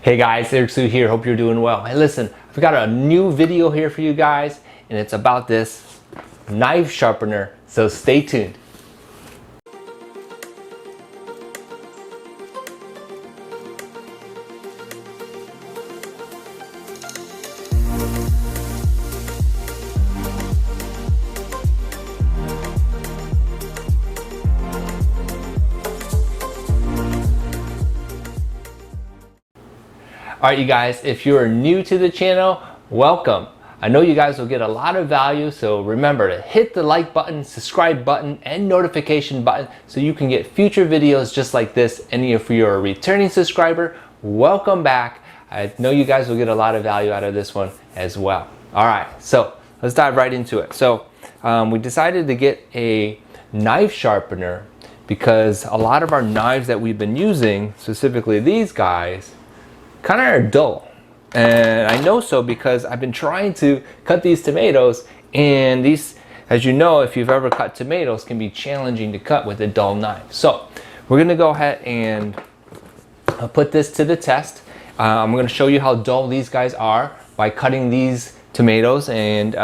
Hey guys, Eric Sue here. Hope you're doing well. Hey, listen, I've got a new video here for you guys, and it's about this knife sharpener, so stay tuned. Alright you guys, if you're new to the channel, welcome. I know you guys will get a lot of value, so remember to hit the like button, subscribe button, and notification button so you can get future videos just like this. And if you're a returning subscriber, welcome back. I know you guys will get a lot of value out of this one as well. Alright, so let's dive right into it. So we decided to get a knife sharpener because a lot of our knives that we've been using, specifically these guys, kind of are dull. And I know so because I've been trying to cut these tomatoes, and these, as you know, if you've ever cut tomatoes, can be challenging to cut with a dull knife. So we're gonna go ahead and put this to the test. I'm gonna show you how dull these guys are by cutting these tomatoes, and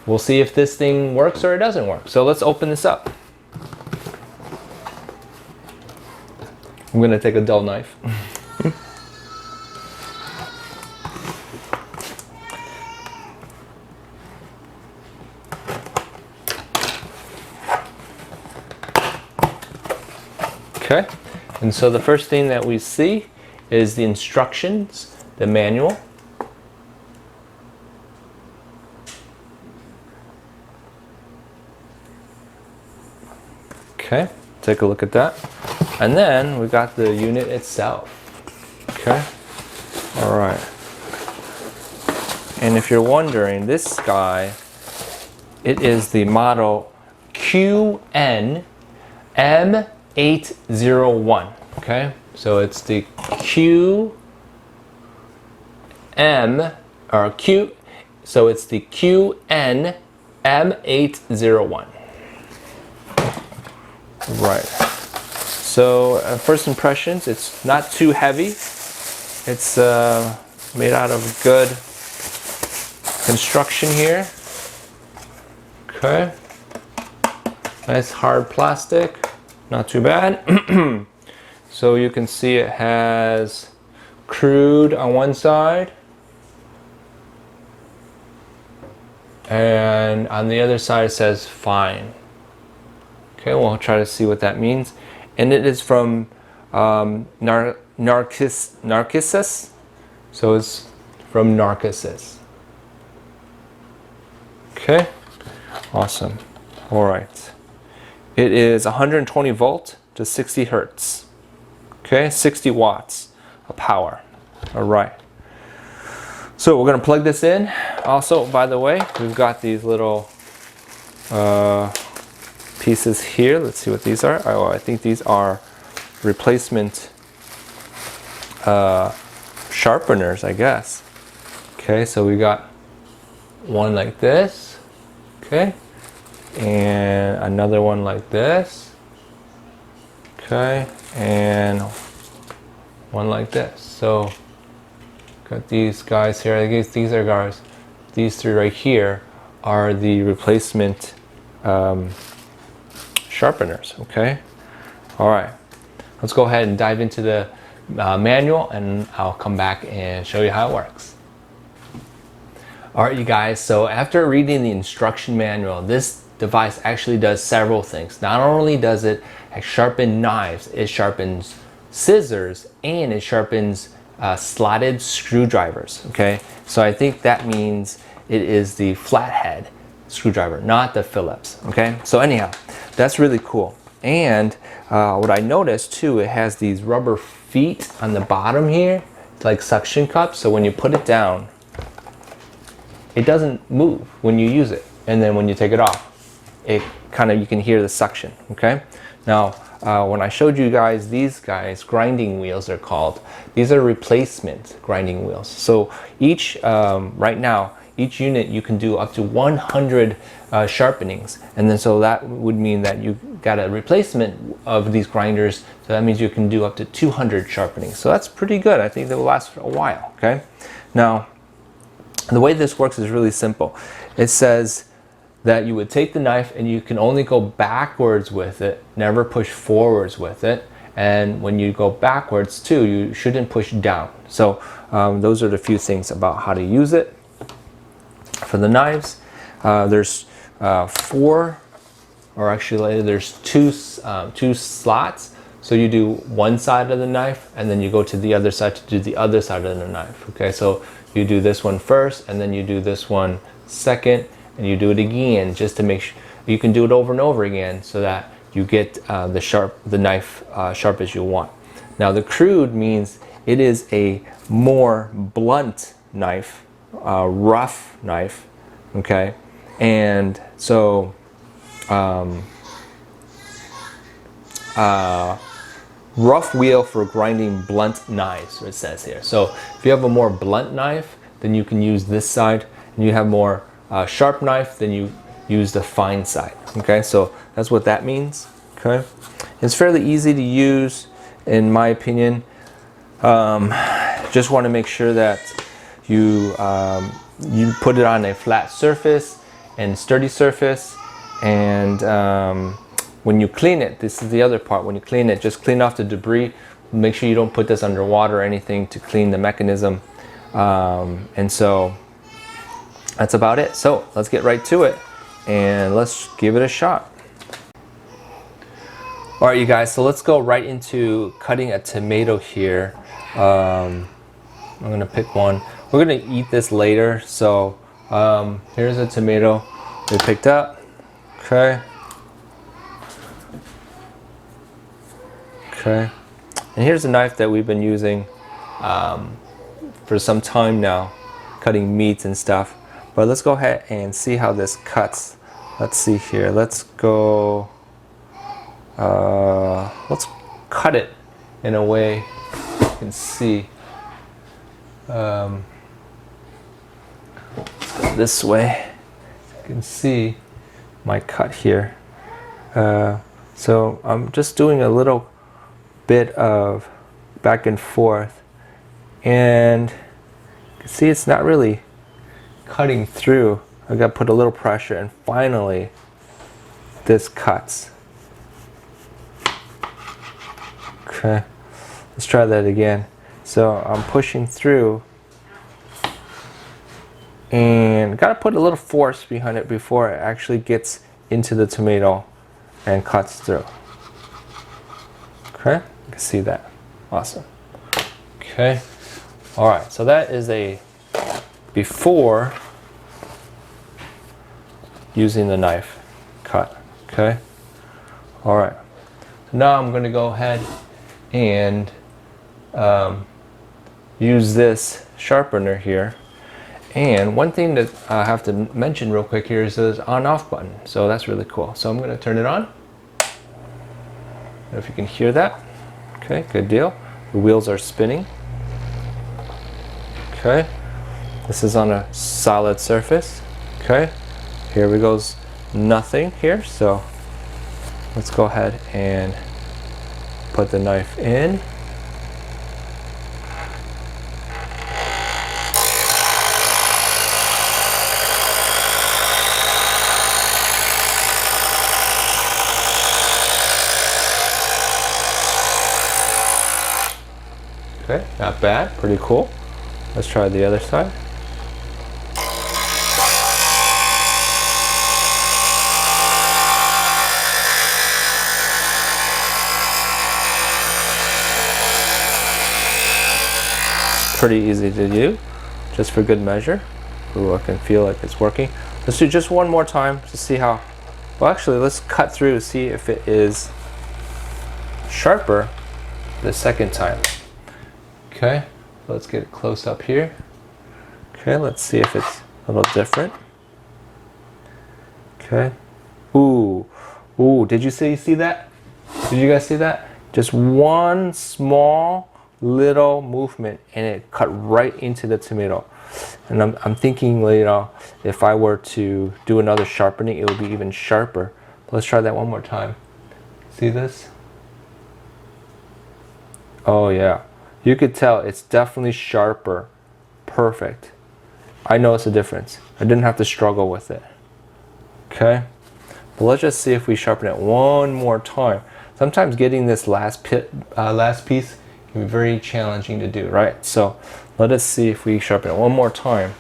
we'll see if this thing works or it doesn't work. So let's open this up. I'm gonna take a dull knife. Okay, and so the first thing that we see is the instructions, the manual. Okay, take a look at that. And then we got the unit itself. Okay, all right. And if you're wondering, this guy, it is the model QN-M801. Okay, so it's the so it's the QN-M801. Right. So first impressions, it's not too heavy. It's made out of good construction here. Okay. Nice hard plastic. Not too bad. So you can see it has crude on one side, and on the other side it says fine. Okay, we'll try to see what that means. And it is from Narcissus. So it's from Narcissus. Okay, awesome. All right. It is 120 volt to 60 hertz. Okay, 60 watts of power. All right. So we're gonna plug this in. Also, by the way, we've got these little pieces here. Let's see what these are. Oh, I think these are replacement sharpeners, I guess. Okay, so we got one like this. Okay. And another one like this. Okay, and one like this. So got these guys here. I guess these are guys. These three right here are the replacement sharpeners. Okay, all right, let's go ahead and dive into the manual, and I'll come back and show you how it works. All right, you guys, so after reading the instruction manual, this device actually does several things. Not only does it sharpen knives, it sharpens scissors, and it sharpens slotted screwdrivers. Okay, so I think that means it is the flathead screwdriver, not the Phillips. Okay, so anyhow, that's really cool. And what I noticed too, it has these rubber feet on the bottom here, like suction cups. So when you put it down, it doesn't move when you use it, and then when you take it off, it kind of, you can hear the suction. Okay, now when I showed you guys these guys, grinding wheels they're called, these are replacement grinding wheels. So each right now each unit you can do up to 100 sharpenings, and then so that would mean that you got a replacement of these grinders, so that means you can do up to 200 sharpenings. So that's pretty good. I think they will last for a while. Okay, now the way this works is really simple. It says that you would take the knife and you can only go backwards with it, never push forwards with it. And when you go backwards too, you shouldn't push down. So those are the few things about how to use it. For the knives, there's 4, or actually there's two slots. So you do one side of the knife and then you go to the other side to do the other side of the knife. Okay, so you do this one first and then you do this one second, and you do it again just to make sure. You can do it over and over again so that you get the knife sharp as you want. Now the crude means it is a more blunt knife, rough knife, okay? And so rough wheel for grinding blunt knives, it says here. So if you have a more blunt knife, then you can use this side, and you have more sharp knife, then you use the fine side. Okay, so that's what that means. Okay, it's fairly easy to use, in my opinion. Just want to make sure that you put it on a flat surface and sturdy surface, and when you clean it, this is the other part. When you clean it, just clean off the debris. Make sure you don't put this underwater or anything to clean the mechanism. And so that's about it. So let's get right to it and let's give it a shot. All right, you guys, so let's go right into cutting a tomato here. I'm gonna pick one. We're gonna eat this later. So here's a tomato we picked up. Okay. Okay. And here's a knife that we've been using for some time now, cutting meats and stuff. But let's go ahead and see how this cuts. Let's see here. Let's go. Let's cut it in a way you can see. Let's go this way. You can see my cut here. So I'm just doing a little bit of back and forth, and you can see it's not really cutting through. I got to put a little pressure, and finally this cuts. Okay, let's try that again. So I'm pushing through, and got to put a little force behind it before it actually gets into the tomato and cuts through. Okay, you can see that. Awesome. Okay, all right, so that is a before using the knife cut. Okay, all right, so now I'm going to go ahead and use this sharpener here. And one thing that I have to mention real quick here is this on-off button. So that's really cool. So I'm going to turn it on. I don't know if you can hear that. Okay, good deal. The wheels are spinning. Okay, this is on a solid surface. Okay, here we goes nothing here. So let's go ahead and put the knife in. Okay, not bad, pretty cool. Let's try the other side. Pretty easy to do, just for good measure. Ooh, I can feel like it's working. Let's do just one more time to see how, well actually let's cut through to see if it is sharper the second time. Okay, let's get close up here. Okay, let's see if it's a little different. Okay. Ooh, ooh, did you see that? Did you guys see that? Just one small little movement and it cut right into the tomato. And I'm thinking, you know, if I were to do another sharpening, it would be even sharper. Let's try that one more time. See this? Oh yeah, you could tell it's definitely sharper. Perfect. I noticed a difference. I didn't have to struggle with it. Okay, but let's just see if we sharpen it one more time. Sometimes getting this last piece can be very challenging to do, right? So let us see if we sharpen it one more time,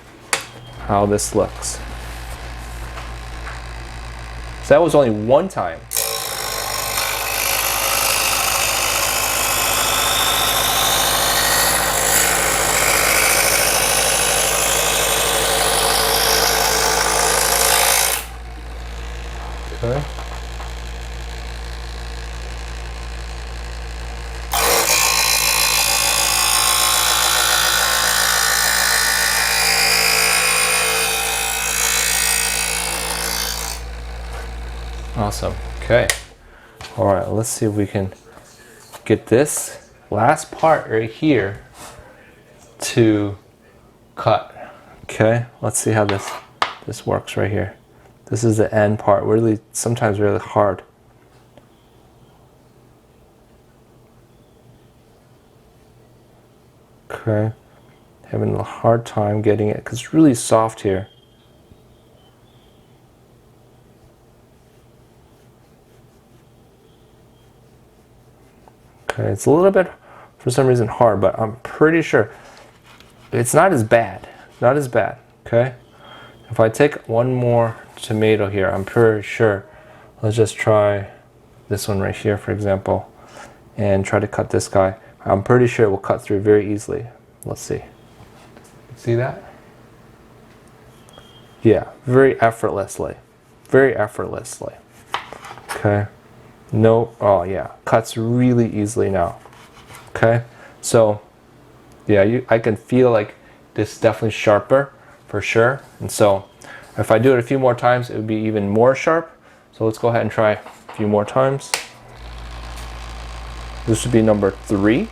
how this looks. So that was only one time. Okay. Awesome. Okay. All right, let's see if we can get this last part right here to cut. Okay, let's see how this works right here. This is the end part, really sometimes really hard. Okay, having a hard time getting it because it's really soft here. Okay, it's a little bit, for some reason, hard, but I'm pretty sure it's not as bad. Not as bad, okay? If I take one more tomato here, I'm pretty sure, let's just try this one right here, for example, and try to cut this guy. I'm pretty sure it will cut through very easily. Let's see. See that? Yeah, very effortlessly. Very effortlessly. Okay. No, oh yeah, cuts really easily now. Okay, so yeah, I can feel like this is definitely sharper for sure. And so if I do it a few more times, it would be even more sharp. So let's go ahead and try a few more times. This would be number 3.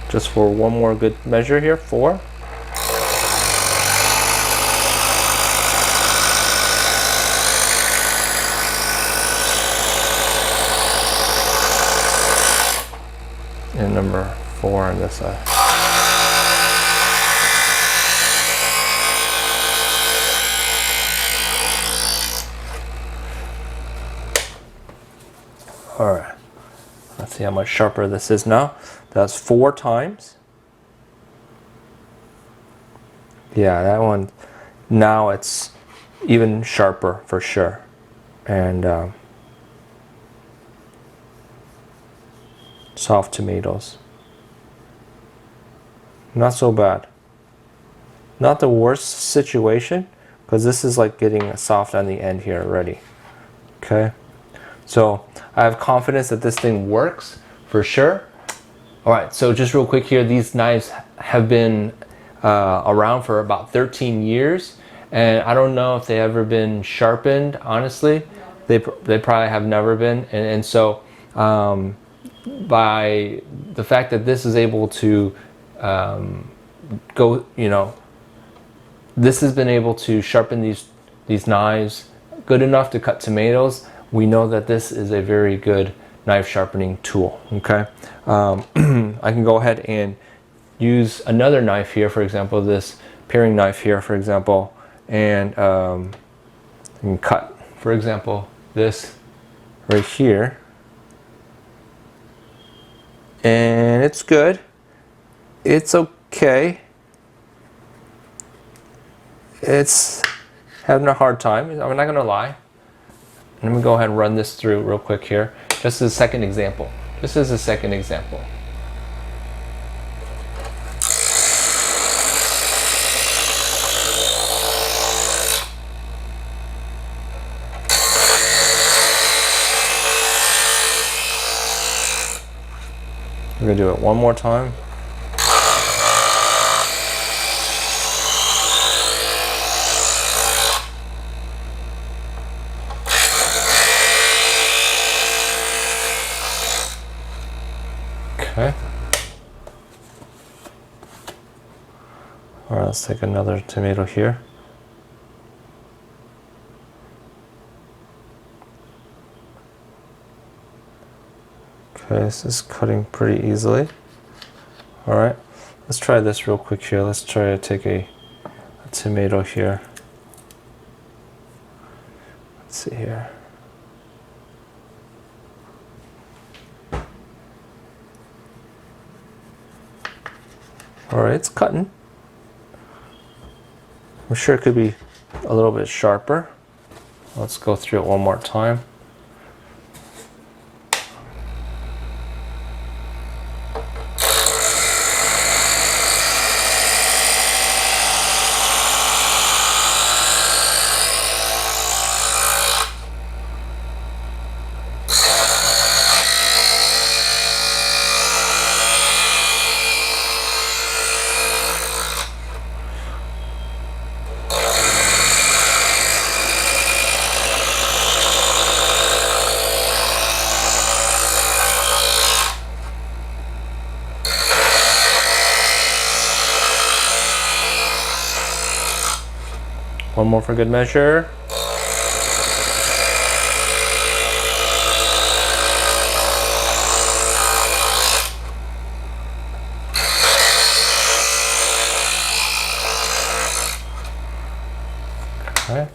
Just for one more good measure here, 4. And number 4 on this side. All right, let's see how much sharper this is now. That's 4 times. Yeah, that one, now it's even sharper for sure. And soft tomatoes. Not so bad. Not the worst situation, because this is like getting soft on the end here already. Okay, so I have confidence that this thing works for sure. All right, so just real quick here, these knives have been around for about 13 years, and I don't know if they've ever been sharpened, honestly. They probably have never been, and so by the fact that this is able to go, you know, this has been able to sharpen these knives good enough to cut tomatoes, we know that this is a very good knife sharpening tool. Okay, I can go ahead and use another knife here, for example, this paring knife here, for example, and I can cut, for example, this right here, and it's good. It's okay. It's having a hard time. I'm not gonna lie. Let me go ahead and run this through real quick here. Just as a second example. Just as a second example. We're gonna do it one more time. Okay. All right, let's take another tomato here. Okay, this is cutting pretty easily. All right, let's try this real quick here. Let's try to take a tomato here. Let's see here. All right, it's cutting. I'm sure it could be a little bit sharper. Let's go through it one more time. One more for good measure. Okay.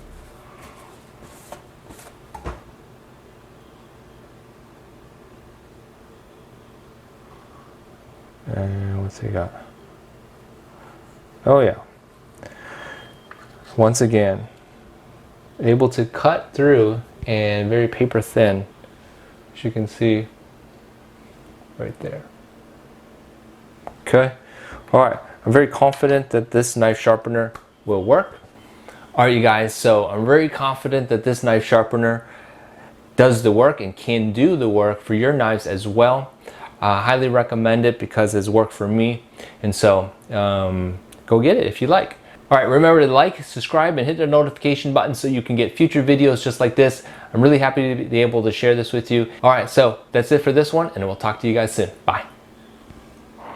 And what's he got? Oh yeah. Once again, able to cut through and very paper thin, as you can see right there. Okay, all right, I'm very confident that this knife sharpener will work. All right, you guys, so I'm very confident that this knife sharpener does the work and can do the work for your knives as well. Highly recommend it because it's worked for me, and so go get it if you like. All right, remember to like, subscribe, and hit the notification button so you can get future videos just like this. I'm really happy to be able to share this with you. All right, so that's it for this one, and we'll talk to you guys soon. Bye.